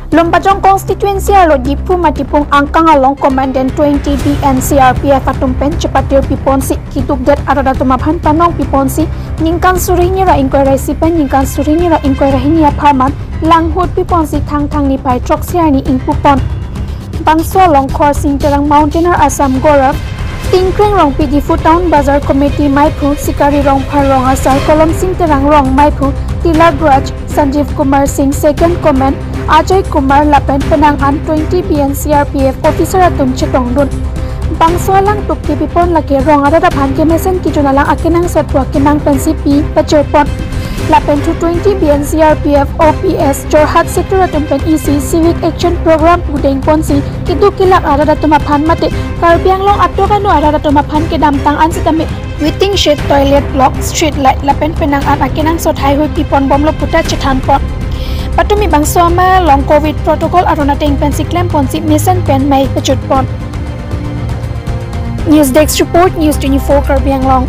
Lumpajong constituency alo dipu matipung angkang along commandant 20 BNCRPF atumpen cepatir piponsi kituk det arada tumaphan panong piponsi ningkan surinya ra inquiry sipen ningkan surinya ra inquiry hinia pharman langhut piponsi thang ni pai troksiar ni ingpupon bangso long khor singterang mountaineer Assam Gaurav Tingkreng rong PD Town Bazar Committee Maipu Sikari rong Pharong Asar Kolom Singterang rong Maipu Tilak Raj Sanjeev Kumar Singh Second Command Ajay Kumar Lapen Penangan 20 BNCRPF Officer Atum Chetong Dun Bangso lang tukti pipon laki rong ada bhan ke mesen ki jonalang akinang satwa kinang pensi pi pacerpon Lapen 20 BNCRPF OPS Jorhat Sector Atum Pen EC Civic Action Program Budeng Ponsi Kitu kilak ada tumaphan mate Karbiang long atto kanu ada tumaphan ke damtang an sitame Waiting shed toilet block street light Lapen Penangan akinang sot highway pipon bomlo puta chethan pon Patumi bangso ama long COVID protocol arona teng pensi klem ponsi mission pen mai pechut pon News Desk Report News 24 Karbiang Long